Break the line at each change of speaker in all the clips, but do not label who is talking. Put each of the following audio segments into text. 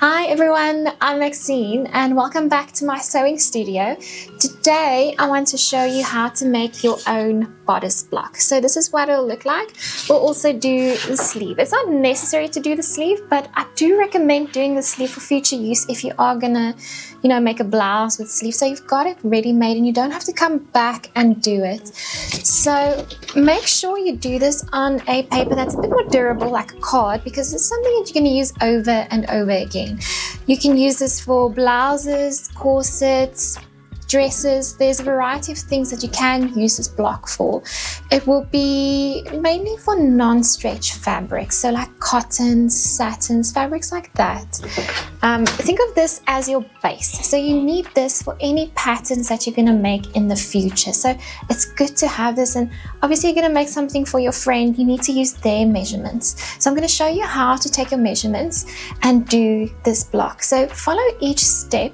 Hi everyone, I'm Maxine and welcome back to my sewing studio. Today I want to show you how to make your own bodice block. So this is what it'll look like. We'll also do the sleeve. It's not necessary to do the sleeve, but I do recommend doing the sleeve for future use if you are gonna, make a blouse with sleeves. So you've got it ready made and you don't have to come back and do it. So make sure you do this on a paper that's a bit more durable, like a card, because it's something that you're going to use over and over again. You can use this for blouses, corsets, dresses. There's a variety of things that you can use this block for. It will be mainly for non-stretch fabrics, so like cottons, satins, fabrics like that. Think of this as your base. So you need this for any patterns that you're going to make in the future. So it's good to have this, and obviously you're going to make something for your friend. You need to use their measurements. So I'm going to show you how to take your measurements and do this block. So follow each step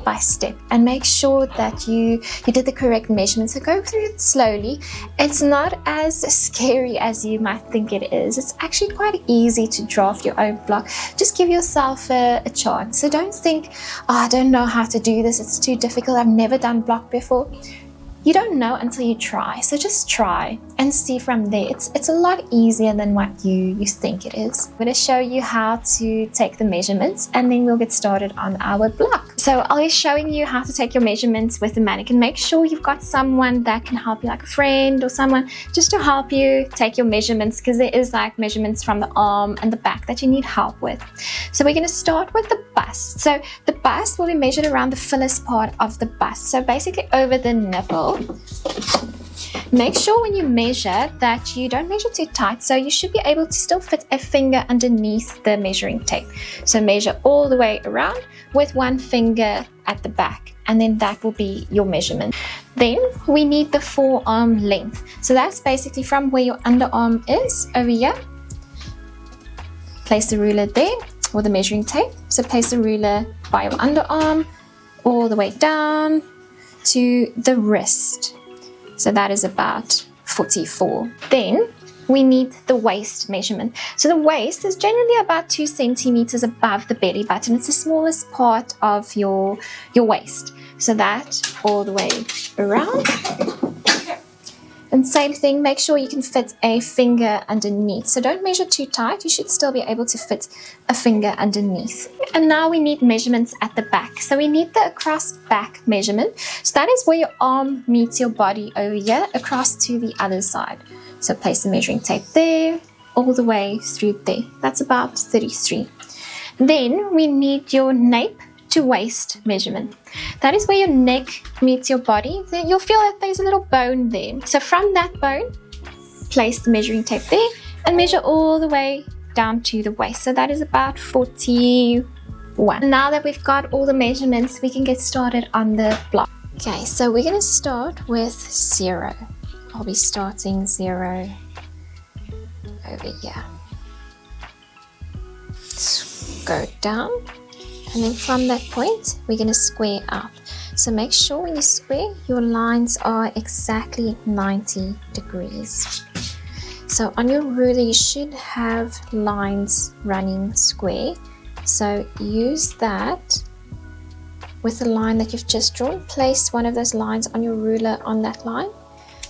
by step and make sure that you did the correct measurements. So go through it slowly. It's not as scary as you might think it is. It's actually quite easy to draft your own block. Just give yourself a chance. So don't think, I don't know how to do this, it's too difficult, I've never done block before. You don't know until you try. So just try and see from there. It's a lot easier than what you think it is. I'm going to show you how to take the measurements and then we'll get started on our block. So I'll be showing you how to take your measurements with the mannequin. Make sure you've got someone that can help you, like a friend or someone, just to help you take your measurements, because there is like measurements from the arm and the back that you need help with. So we're going to start with the bust. So the bust will be measured around the fullest part of the bust. So basically over the nipple. Make sure when you measure that you don't measure too tight, so you should be able to still fit a finger underneath the measuring tape. So measure all the way around with one finger at the back, and then that will be your measurement. Then we need the forearm length. So that's basically from where your underarm is over here. Place the ruler there or the measuring tape. So place the ruler by your underarm all the way down to the wrist. So that is about 44. Then we need the waist measurement. So the waist is generally about 2 centimeters above the belly button. It's the smallest part of your waist. So that all the way around. And same thing, make sure you can fit a finger underneath. So don't measure too tight, you should still be able to fit a finger underneath. And now we need measurements at the back. So we need the across back measurement. So that is where your arm meets your body over here, across to the other side. So place the measuring tape there, all the way through there. That's about 33. Then we need your nape to waist measurement. That is where your neck meets your body. Then you'll feel that there's a little bone there. So from that bone, place the measuring tape there and measure all the way down to the waist. So that is about 41. Now that we've got all the measurements, we can get started on the block. Okay, so we're going to start with 0. I'll be starting 0 over here. Go down. And then from that point, we're going to square out. So make sure when you square, your lines are exactly 90 degrees. So on your ruler, you should have lines running square. So use that with the line that you've just drawn. Place one of those lines on your ruler on that line.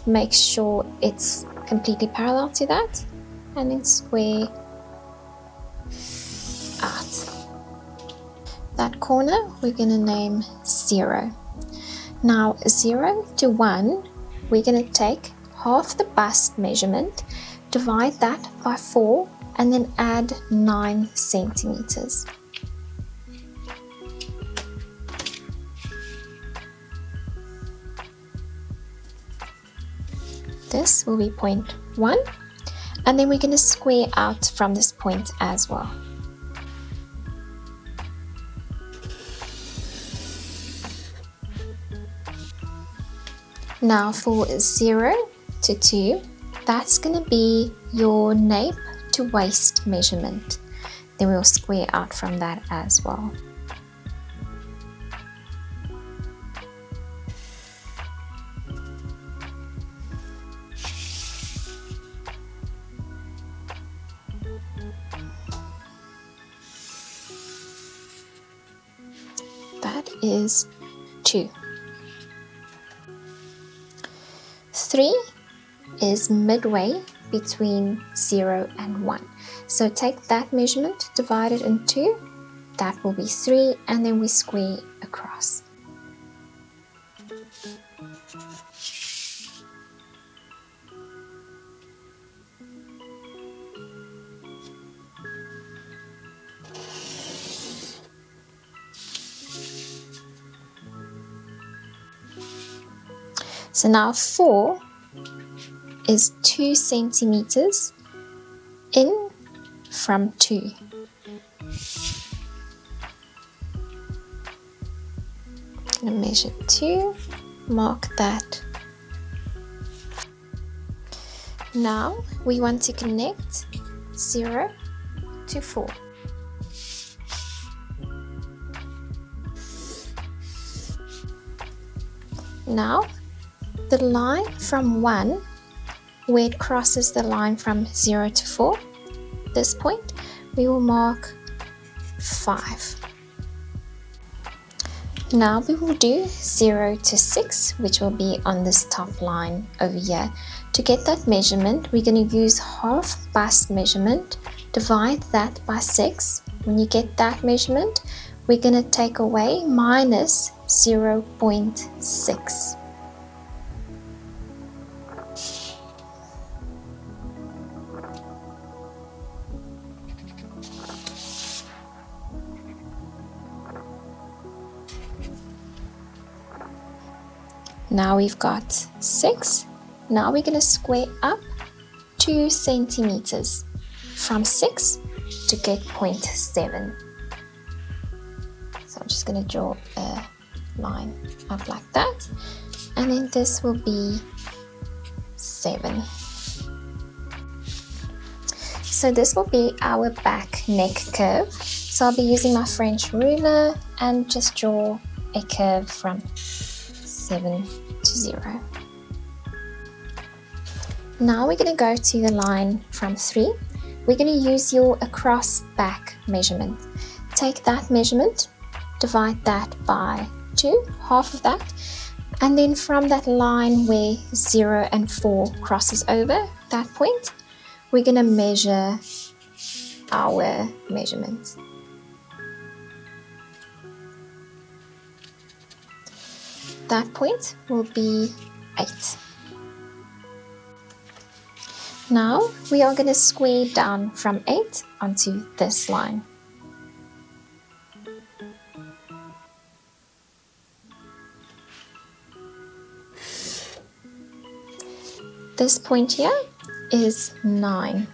Make sure it's completely parallel to that. And then square out. That corner we're going to name 0. Now 0 to 1, we're going to take half the bust measurement, divide that by 4, and then add 9 centimeters. This will be point 1, and then we're going to square out from this point as well. Now for 0 to 2, that's going to be your nape to waist measurement. Then we'll square out from that as well. that is 2. 3 is midway between 0 and 1. So take that measurement, divide it in 2, that will be 3, and then we square across. So now 4 is 2 centimeters in from 2. I'm going to measure 2, mark that. Now we want to connect 0 to 4. Now the line from 1, where it crosses the line from 0 to 4, this point, we will mark 5. Now we will do 0 to 6, which will be on this top line over here. To get that measurement, we're going to use half bust measurement, divide that by 6. When you get that measurement, we're going to take away minus 0.6. Now we've got 6. Now we're going to square up 2 centimeters from 6 to get 0.7. So I'm just going to draw a line up like that, and then this will be 7. So this will be our back neck curve. So I'll be using my French ruler and just draw a curve from 7 to 0. Now we're going to go to the line from 3. We're going to use your across back measurement. Take that measurement, divide that by 2, half of that, and then from that line where 0 and 4 crosses over, that point, we're going to measure our measurement. That point will be 8. Now we are going to square down from 8 onto this line. This point here is 9.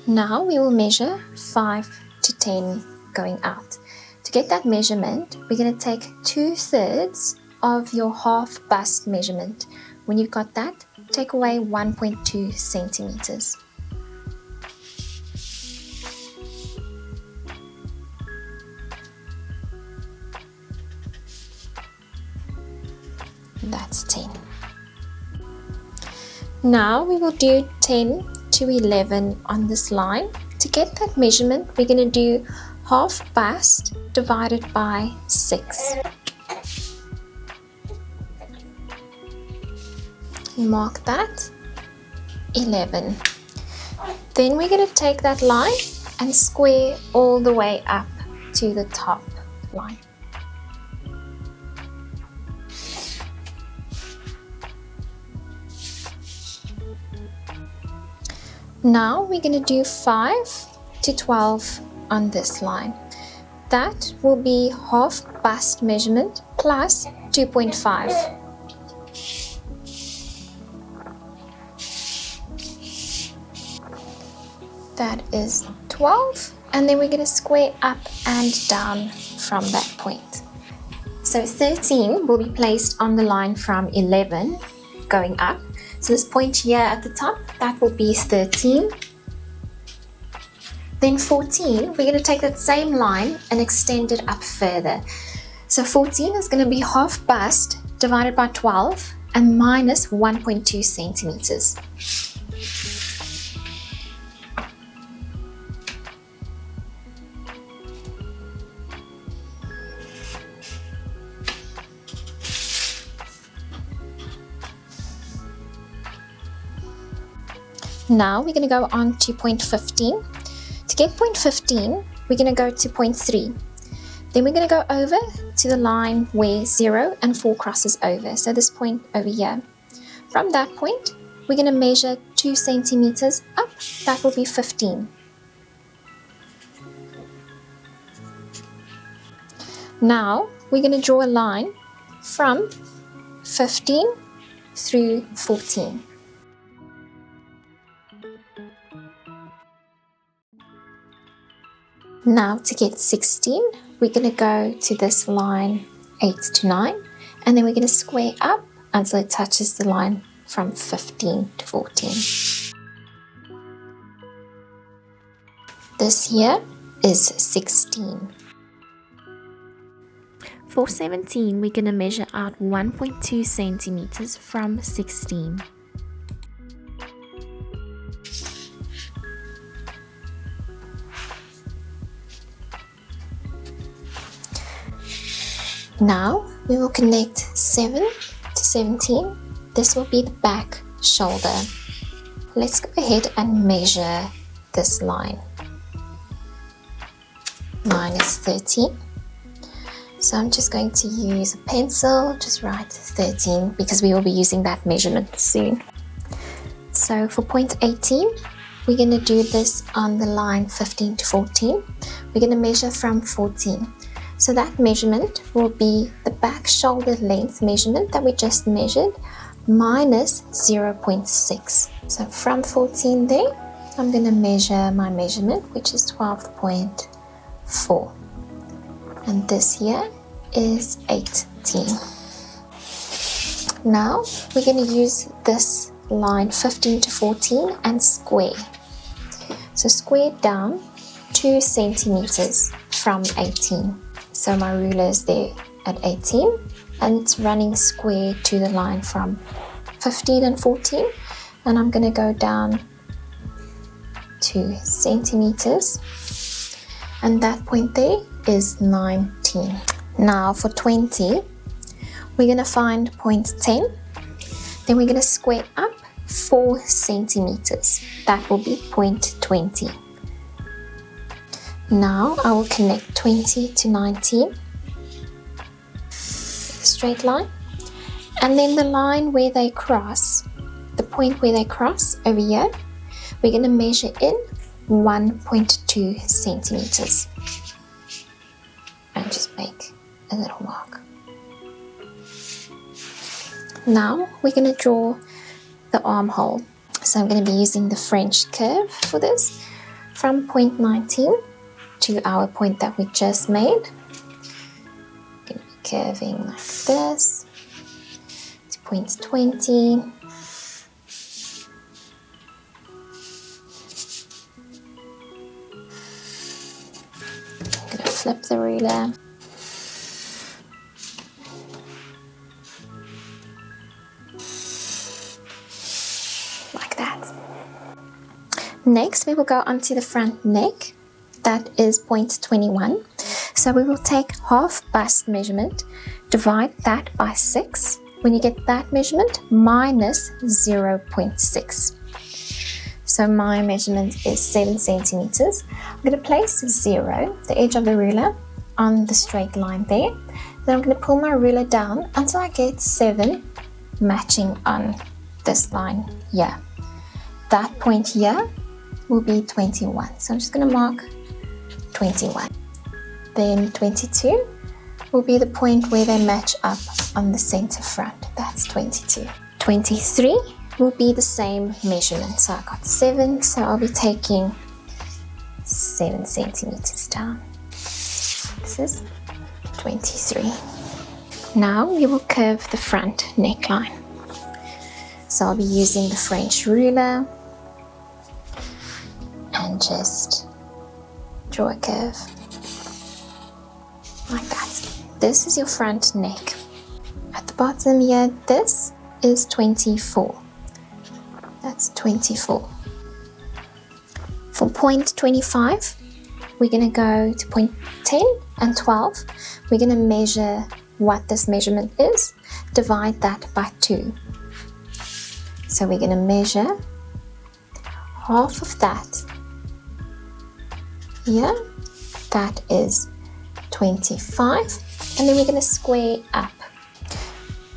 Now we will measure 5 to 10 going out. To get that measurement, we're going to take 2/3 of your half bust measurement. When you've got that, take away 1.2 centimeters. That's 10. Now we will do 10 to 11 on this line. To get that measurement, we're going to do half bust divided by 6. Mark that 11. Then we're going to take that line and square all the way up to the top line. Now we're going to do 5 to 12 on this line. That will be half bust measurement plus 2.5. That is 12, and then we're going to square up and down from that point. So 13 will be placed on the line from 11 going up. So this point here at the top, that will be 13. Then 14, we're going to take that same line and extend it up further. So 14 is going to be half bust divided by 12 and minus 1.2 centimeters. Now we're going to go on to point 15. To get point 15, we're going to go to point 3. Then we're going to go over to the line where 0 and 4 crosses over. So this point over here. From that point, we're going to measure 2 centimeters up. That will be 15. Now we're going to draw a line from 15 through 14. Now to get 16, we're going to go to this line 8 to 9, and then we're going to square up until it touches the line from 15 to 14. This here is 16. For 17, we're going to measure out 1.2 centimeters from 16. Now we will connect 7 to 17. This will be the back shoulder. Let's go ahead and measure this line. Mine is 13. So I'm just going to use a pencil, just write 13 because we will be using that measurement soon. So for point 18, we're going to do this on the line 15 to 14. We're going to measure from 14. So that measurement will be the back shoulder length measurement that we just measured minus 0.6. So from 14 there, I'm going to measure my measurement, which is 12.4. And this here is 18. Now we're going to use this line 15 to 14 and square. So square down 2 centimeters from 18. So my ruler is there at 18 and it's running square to the line from 15 and 14, and I'm going to go down 2 centimeters, and that point there is 19. Now for 20, we're going to find point 10, then we're going to square up 4 centimeters. That will be point 20. Now I will connect 20 to 19, straight line, and then the line where they cross, the point where they cross over here, we're going to measure in 1.2 centimeters and just make a little mark. Now we're going to draw the armhole. So I'm going to be using the French curve for this from point 19 to our point that we just made. I'm going to be curving like this to point 20. I'm going to flip the ruler. Like that. Next, we will go onto the front neck. That is point 21. So we will take half bust measurement, divide that by 6. When you get that measurement, minus 0.6. So my measurement is 7 centimeters. I'm going to place 0, the edge of the ruler, on the straight line there. Then I'm going to pull my ruler down until I get 7 matching on this line here. That point here will be 21. So I'm just going to mark 21. Then 22 will be the point where they match up on the center front. That's 22. 23 will be the same measurement. So I got 7, so I'll be taking 7 centimeters down. This is 23. Now we will curve the front neckline. So I'll be using the French ruler and just draw a curve like that. This is your front neck. At the bottom here, this is 24. That's 24. For point 25, we're going to go to point 10 and 12. We're going to measure what this measurement is, divide that by 2. So we're going to measure half of that here, that is 25, and then we're going to square up.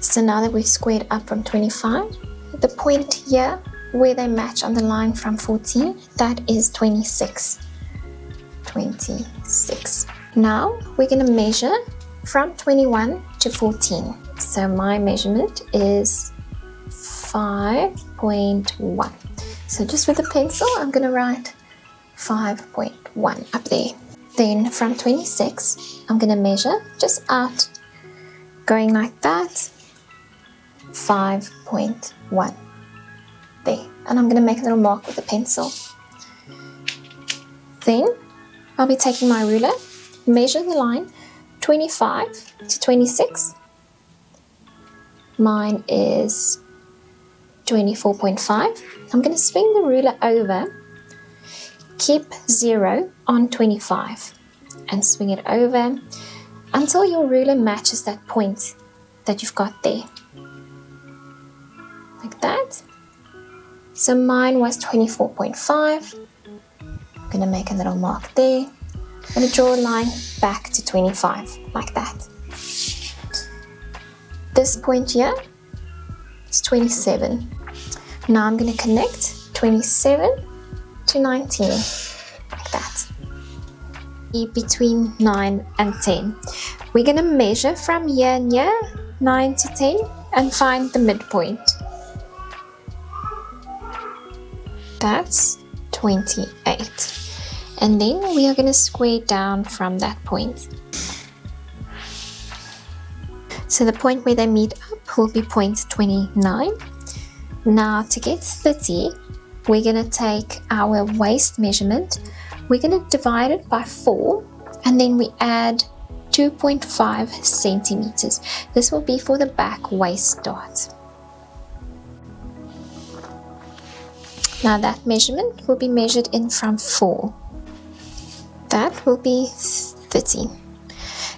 So now that we've squared up from 25, the point here where they match on the line from 14, that is 26. 26. Now we're going to measure from 21 to 14. So my measurement is 5.1. So just with a pencil, I'm going to write 5.1 up there. Then from 26, I'm going to measure just out, going like that, 5.1 there. And I'm going to make a little mark with a pencil. Then I'll be taking my ruler, measure the line 25 to 26. Mine is 24.5. I'm going to swing the ruler over, keep 0 on 25 and swing it over until your ruler matches that point that you've got there. Like that. So mine was 24.5. I'm going to make a little mark there. I'm going to draw a line back to 25 like that. This point here is 27. Now I'm going to connect 27 to 19 like that. Between 9 and 10. We're going to measure from here and here, 9 to 10, and find the midpoint. That's 28. And then we are going to square down from that point. So the point where they meet up will be point 29. Now to get 30, we're going to take our waist measurement, we're going to divide it by 4, and then we add 2.5 centimeters. This will be for the back waist dart. Now that measurement will be measured in from 4. That will be 30.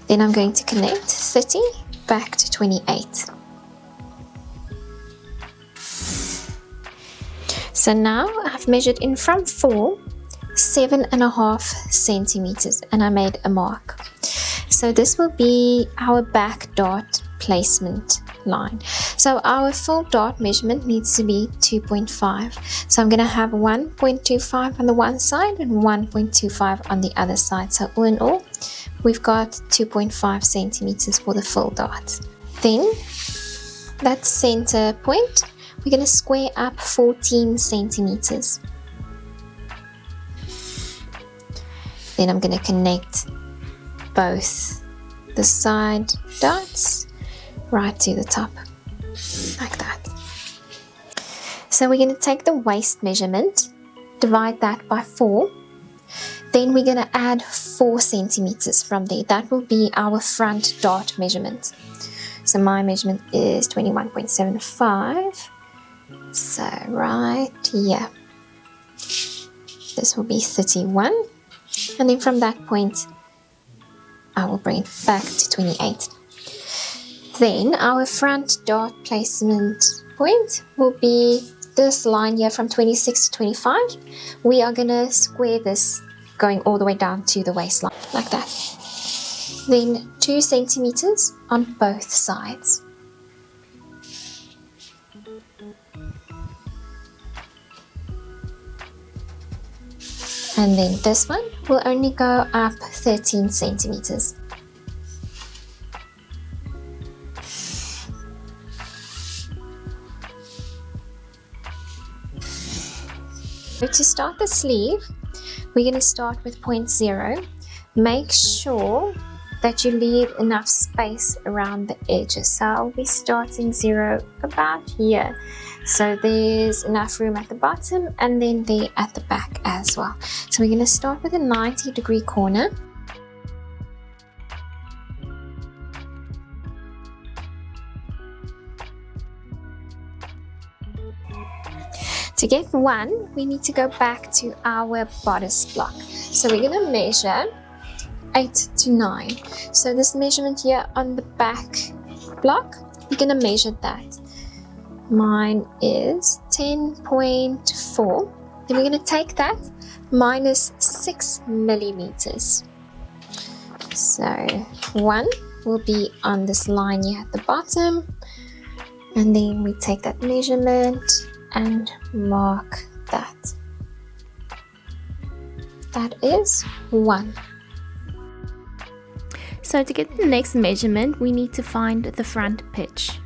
Then I'm going to connect 30 back to 28. So now I've measured in from 4, 7.5 centimeters, and I made a mark. So this will be our back dart placement line. So our full dart measurement needs to be 2.5. So I'm going to have 1.25 on the one side and 1.25 on the other side. So all in all, we've got 2.5 centimeters for the full dart. Then that center point, we're going to square up 14 centimeters. Then I'm going to connect both the side darts right to the top, like that. So we're going to take the waist measurement, divide that by 4. Then we're going to add 4 centimeters from there. That will be our front dart measurement. So my measurement is 21.75. So right here, this will be 31. And then from that point, I will bring it back to 28. Then our front dart placement point will be this line here from 26 to 25. We are going to square this going all the way down to the waistline, like that. Then 2 centimeters on both sides. And then this one will only go up 13 centimeters. So to start the sleeve, we're going to start with point 0. Make sure that you leave enough space around the edges. So I'll be starting 0 about here. So there's enough room at the bottom and then there at the back as well. So we're going to start with a 90-degree corner. To get 1, we need to go back to our bodice block. So we're going to measure 8 to 9. So this measurement here on the back block, we're going to measure that. Mine is 10.4. Then we're going to take that minus 6 millimeters. So 1 will be on this line here at the bottom, and then we take that measurement and mark that. That is 1. So to get the next measurement, we need to find the front pitch.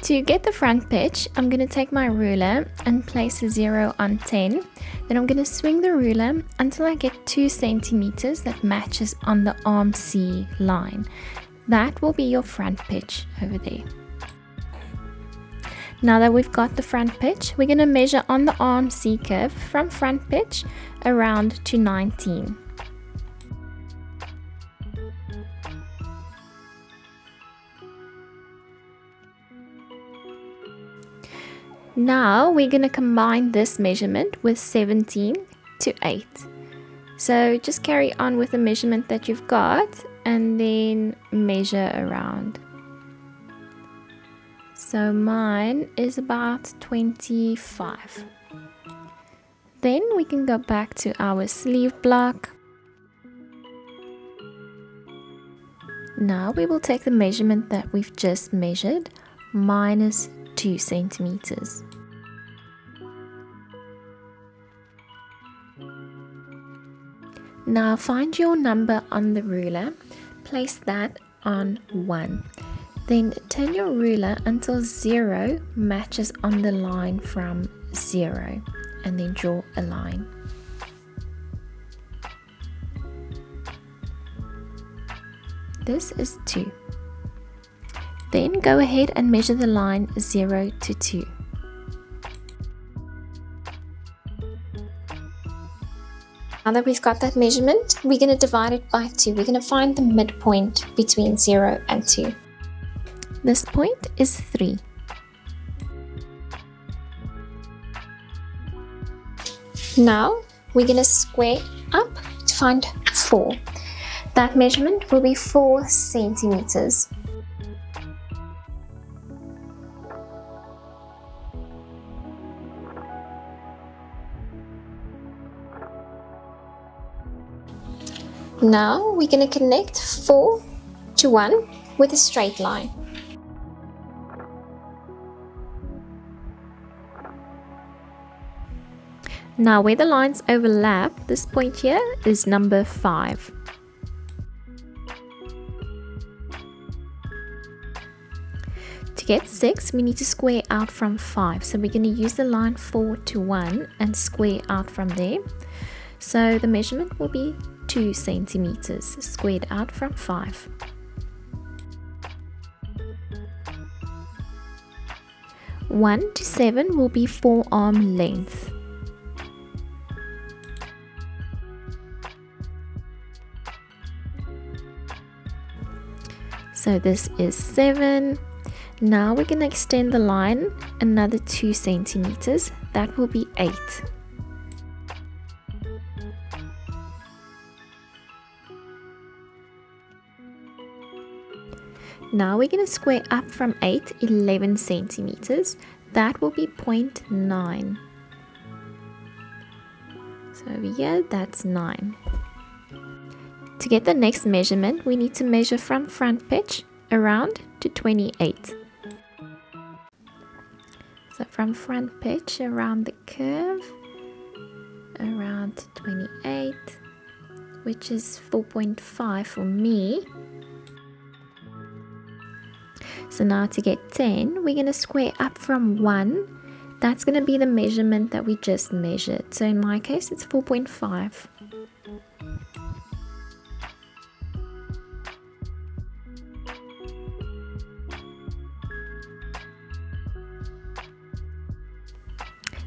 To get the front pitch, I'm going to take my ruler and place a 0 on 10. Then I'm going to swing the ruler until I get 2 centimeters that matches on the arm C line. That will be your front pitch over there. Now that we've got the front pitch, we're going to measure on the arm C curve from front pitch around to 19. Now we're going to combine this measurement with 17 to 8. So just carry on with the measurement that you've got and then measure around. So mine is about 25. Then we can go back to our sleeve block. Now we will take the measurement that we've just measured minus 2 centimeters. Now find your number on the ruler, place that on 1. Then turn your ruler until 0 matches on the line from 0, and then draw a line. This is 2. Then go ahead and measure the line 0 to 2. Now that we've got that measurement, we're going to divide it by 2. We're going to find the midpoint between 0 and 2. This point is 3. Now we're going to square up to find 4. That measurement will be 4 centimeters. Now we're going to connect 4 to 1 with a straight line. Now where the lines overlap, this point here is number 5. To get 6, we need to square out from 5. So we're going to use the line 4 to 1 and square out from there. So the measurement will be 2 centimeters squared out from 5. One to 7 will be forearm length. So this is 7. Now we're going to extend the line another 2 centimeters. That will be 8. Now we're going to square up from 8, 11 centimeters. That will be 0.9. So over here, that's 9. To get the next measurement, we need to measure from front pitch around to 28. So from front pitch around the curve, around to 28, which is 4.5 for me. So now to get 10, we're going to square up from 1. That's going to be the measurement that we just measured. So in my case, it's 4.5.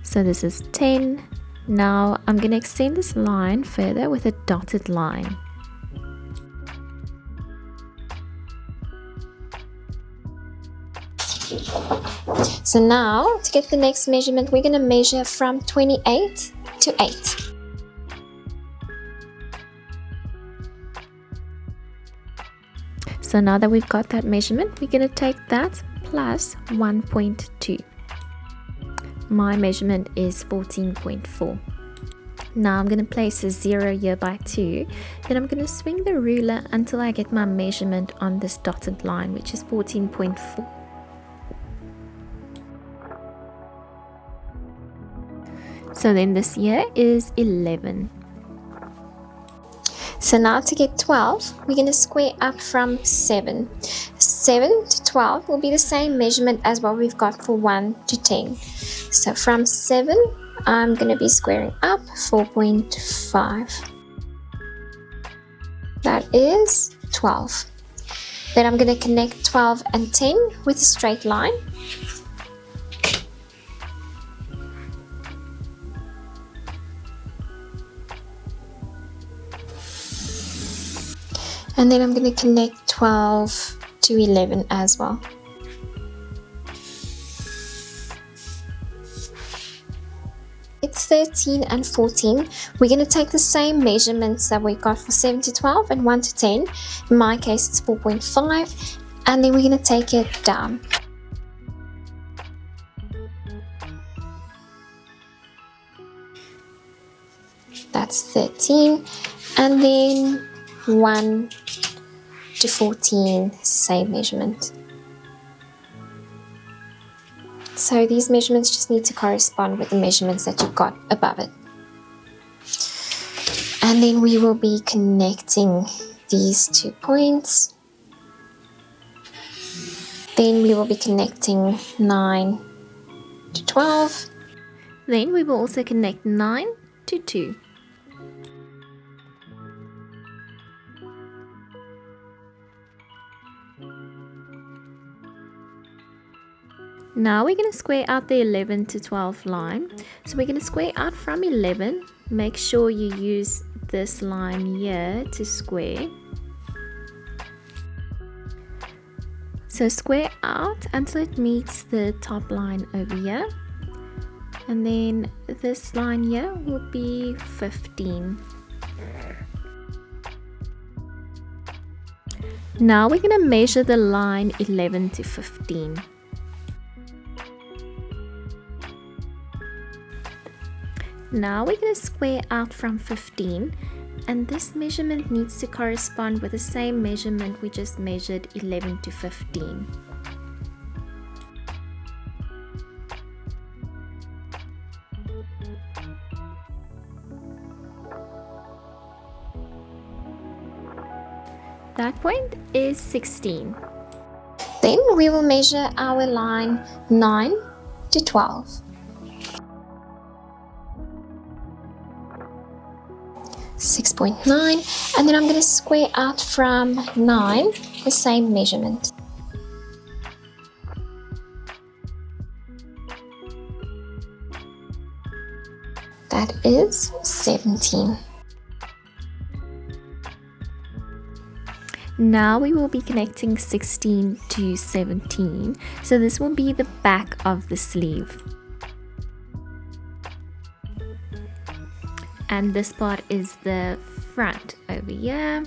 So this is 10. Now I'm going to extend this line further with a dotted line. So now to get the next measurement, we're going to measure from 28 to 8. So now that we've got that measurement, we're going to take that plus 1.2. my measurement is 14.4. Now I'm going to place a 0 here by 2. Then I'm going to swing the ruler until I get my measurement on this dotted line, which is 14.4. So then this here is 11. So now to get 12, we're going to square up from 7. 7 to 12 will be the same measurement as what we've got for 1 to 10. So from 7, I'm going to be squaring up 4.5. That is 12. Then I'm going to connect 12 and 10 with a straight line. And then I'm going to connect 12 to 11 as well. It's 13 and 14. We're going to take the same measurements that we got for 7 to 12 and 1 to 10. In my case, it's 4.5. And then we're going to take it down. That's 13. And then 1 to 14, same measurement. So these measurements just need to correspond with the measurements that you've got above it. And then we will be connecting these 2 points. Then we will be connecting 9 to 12. Then we will also connect 9 to 2. Now we're going to square out the 11 to 12 line. So we're going to square out from 11. Make sure you use this line here to square. So square out until it meets the top line over here. And then this line here will be 15. Now we're going to measure the line 11 to 15. Now we're going to square out from 15, and this measurement needs to correspond with the same measurement we just measured 11 to 15. That point is 16. Then we will measure our line 9 to 12. 6.9, and then I'm going to square out from 9, the same measurement. That is 17. Now we will be connecting 16 to 17, so this will be the back of the sleeve. And this part is the front over here.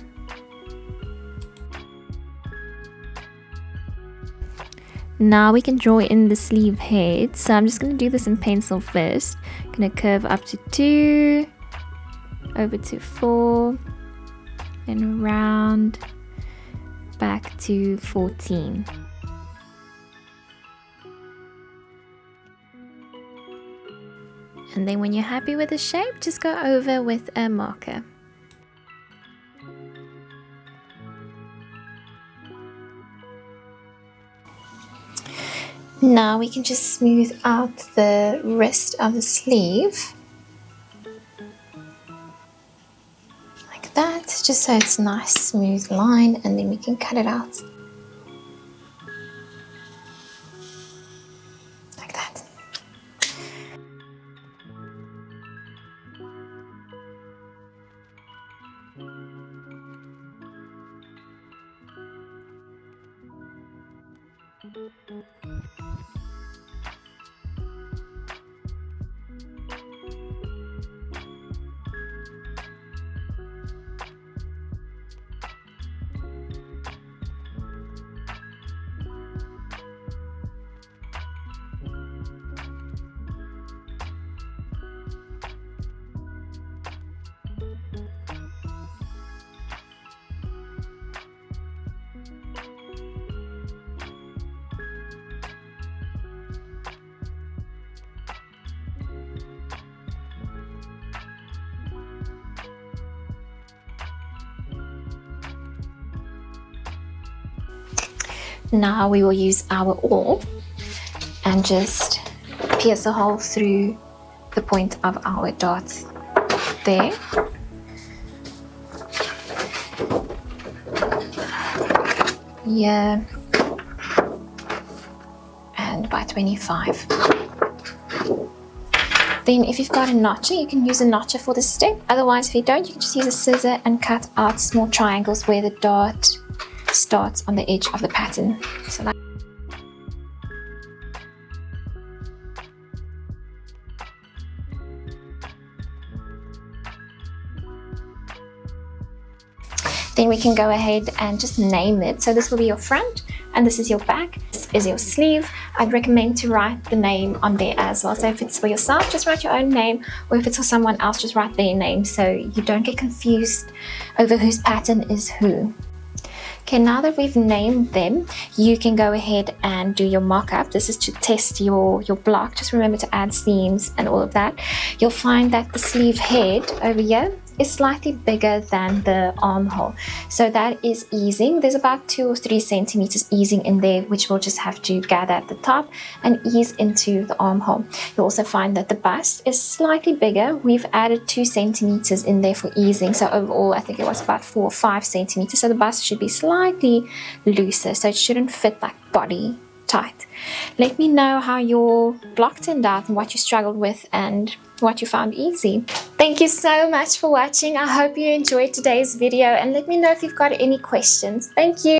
Now we can draw in the sleeve head. So I'm just going to do this in pencil first. Going to curve up to 2, over to 4, and around back to 14. And then when you're happy with the shape, just go over with a marker. Now we can just smooth out the wrist of the sleeve. Like that, just so it's a nice smooth line, and then we can cut it out. Like that. Now we will use our awl and just pierce a hole through the point of our dart there. Yeah, and by 25. Then if you've got a notcher, you can use a notcher for the step. Otherwise, if you don't, you can just use a scissor and cut out small triangles where the dart starts on the edge of the pattern. So like then we can go ahead and just name it. So this will be your front and this is your back. This is your sleeve. I'd recommend to write the name on there as well. So if it's for yourself, just write your own name, or if it's for someone else, just write their name so you don't get confused over whose pattern is who. Okay, now that we've named them, you can go ahead and do your mock-up. This is to test your block. Just remember to add seams and all of that. You'll find that the sleeve head over here is slightly bigger than the armhole, so that is easing. There's about 2 or 3 centimeters easing in there, which we'll just have to gather at the top and ease into the armhole. You'll also find that the bust is slightly bigger. We've added 2 centimeters in there for easing, so overall I think it was about 4 or 5 centimeters. So the bust should be slightly looser, so it shouldn't fit like body tight. Let me know how your block turned out and what you struggled with and what you found easy. Thank you so much for watching. I hope you enjoyed today's video, and let me know if you've got any questions. Thank you.